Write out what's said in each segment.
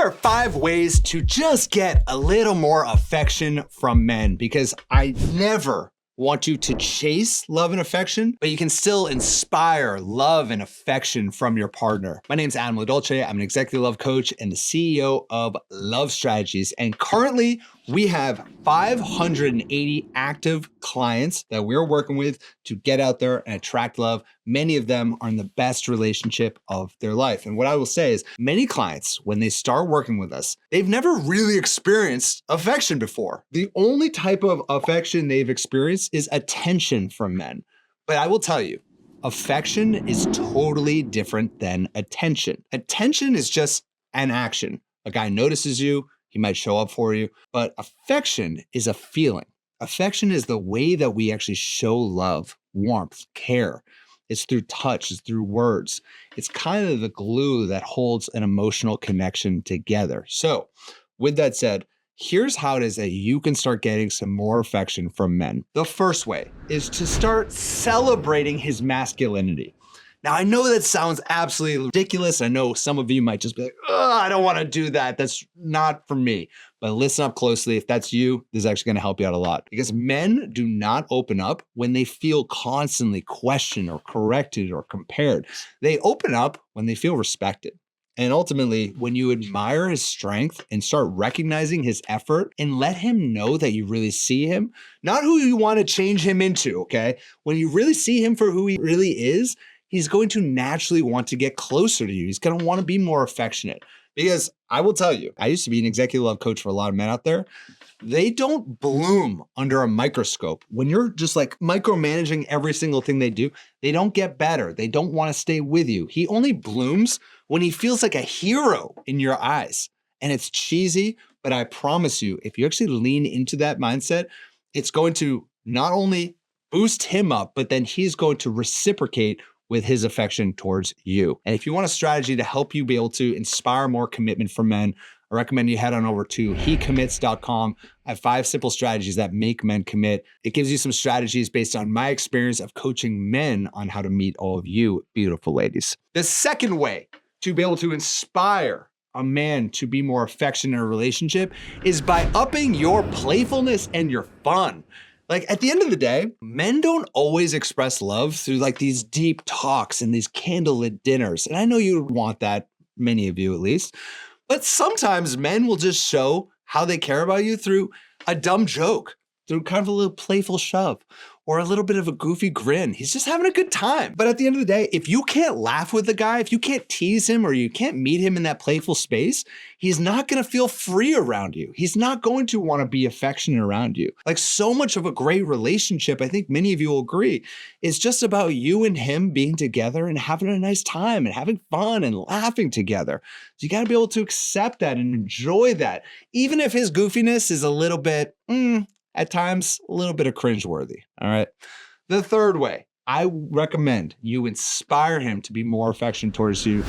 Here are 5 ways to just get a little more affection from men, because I never want you to chase love and affection, but you can still inspire love and affection from your partner. My name's Adam LaDolce. I'm an executive love coach and the CEO of Love Strategies. And currently we have 580 active clients that we're working with to get out there and attract love. Many of them are in the best relationship of their life. And what I will say is many clients, when they start working with us, they've never really experienced affection before. The only type of affection they've experienced is attention from men. But I will tell you, affection is totally different than attention. Attention is just an action. A guy notices you, he might show up for you, but affection is a feeling. Affection is the way that we actually show love, warmth, care. It's through touch, it's through words. It's kind of the glue that holds an emotional connection together. So with that said, here's how it is that you can start getting some more affection from men. The first way is to start celebrating his masculinity. Now, I know that sounds absolutely ridiculous. I know some of you might just be like, oh, I don't want to do that. That's not for me. But listen up closely. If that's you, this is actually going to help you out a lot, because men do not open up when they feel constantly questioned or corrected or compared. They open up when they feel respected. And ultimately, when you admire his strength and start recognizing his effort and let him know that you really see him, not who you want to change him into, okay? When you really see him for who he really is, he's going to naturally want to get closer to you. He's going to want to be more affectionate. Because I will tell you, I used to be an executive love coach for a lot of men out there. They don't bloom under a microscope. When you're just like micromanaging every single thing they do, they don't get better. They don't want to stay with you. He only blooms when he feels like a hero in your eyes. And it's cheesy, but I promise you, if you actually lean into that mindset, it's going to not only boost him up, but then he's going to reciprocate with his affection towards you. And if you want a strategy to help you be able to inspire more commitment from men, I recommend you head on over to hecommits.com. I have 5 simple strategies that make men commit. It gives you some strategies based on my experience of coaching men on how to meet all of you beautiful ladies. The second way to be able to inspire a man to be more affectionate in a relationship is by upping your playfulness and your fun. Like at the end of the day, men don't always express love through like these deep talks and these candlelit dinners. And I know you want that, many of you at least, but sometimes men will just show how they care about you through a dumb joke, through kind of a little playful shove or a little bit of a goofy grin. He's just having a good time. But at the end of the day, if you can't laugh with the guy, if you can't tease him or you can't meet him in that playful space, he's not going to feel free around you. He's not going to want to be affectionate around you. Like so much of a great relationship, I think many of you will agree, is just about you and him being together and having a nice time and having fun and laughing together. So you got to be able to accept that and enjoy that, even if his goofiness is a little bit, at times, a little bit of cringeworthy, all right? The third way I recommend you inspire him to be more affectionate towards you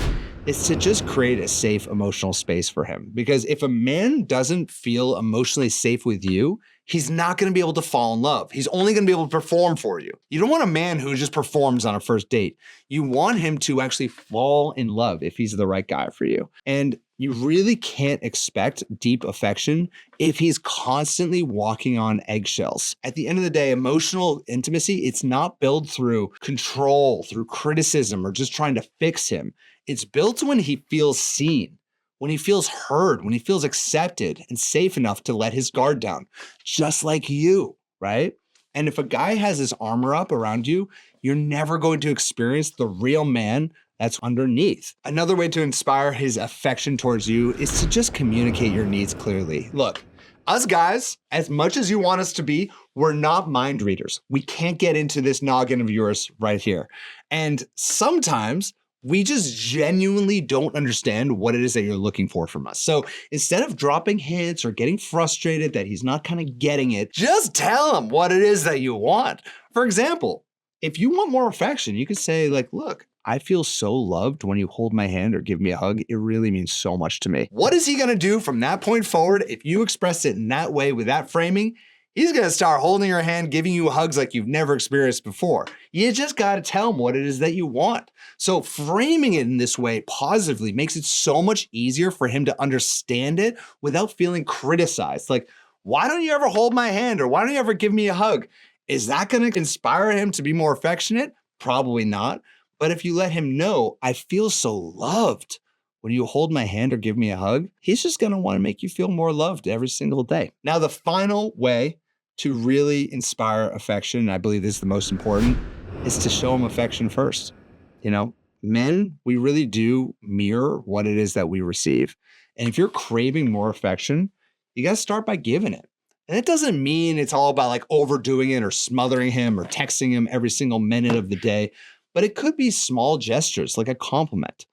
is to just create a safe emotional space for him. Because if a man doesn't feel emotionally safe with you, he's not going to be able to fall in love. He's only going to be able to perform for you. You don't want a man who just performs on a first date. You want him to actually fall in love if he's the right guy for you. And you really can't expect deep affection if he's constantly walking on eggshells. At the end of the day, emotional intimacy, it's not built through control, through criticism, or just trying to fix him. It's built when he feels seen, when he feels heard, when he feels accepted and safe enough to let his guard down, just like you, right? And if a guy has his armor up around you, you're never going to experience the real man that's underneath. Another way to inspire his affection towards you is to just communicate your needs clearly. Look, us guys, as much as you want us to be, we're not mind readers. We can't get into this noggin of yours right here. And sometimes we just genuinely don't understand what it is that you're looking for from us. So instead of dropping hints or getting frustrated that he's not kind of getting it, just tell him what it is that you want. For example, if you want more affection, you could say like, look, I feel so loved when you hold my hand or give me a hug. It really means so much to me. What is he going to do from that point forward? If you express it in that way with that framing, He's gonna start holding your hand, giving you hugs like you've never experienced before. You just gotta tell him what it is that you want. So framing it in this way positively makes it so much easier for him to understand it without feeling criticized. Like, why don't you ever hold my hand? Or why don't you ever give me a hug? Is that gonna inspire him to be more affectionate? Probably not. But if you let him know, I feel so loved when you hold my hand or give me a hug, he's just gonna wanna make you feel more loved every single day. Now, the final way to really inspire affection, and I believe this is the most important, is to show him affection first. You know, men, we really do mirror what it is that we receive. And if you're craving more affection, you gotta start by giving it. And it doesn't mean it's all about like overdoing it or smothering him or texting him every single minute of the day, but it could be small gestures like a compliment,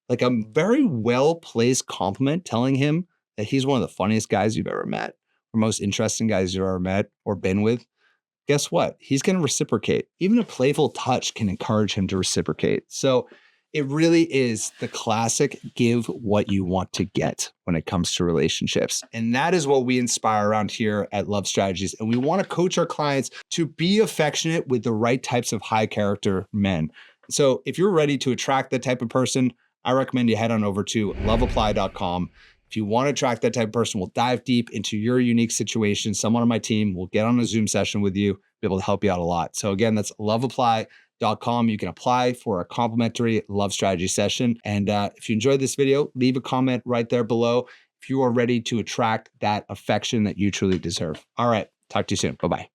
like a very well-placed compliment telling him that he's one of the funniest guys you've ever met or most interesting guys you've ever met or been with. Guess what? He's going to reciprocate. Even a playful touch can encourage him to reciprocate. So it really is the classic give what you want to get when it comes to relationships. And that is what we inspire around here at Love Strategies. And we want to coach our clients to be affectionate with the right types of high character men. So if you're ready to attract that type of person, I recommend you head on over to loveapply.com. If you want to attract that type of person, we'll dive deep into your unique situation. Someone on my team will get on a Zoom session with you, be able to help you out a lot. So again, that's loveapply.com. You can apply for a complimentary love strategy session. And if you enjoyed this video, leave a comment right there below if you are ready to attract that affection that you truly deserve. All right. Talk to you soon. Bye-bye.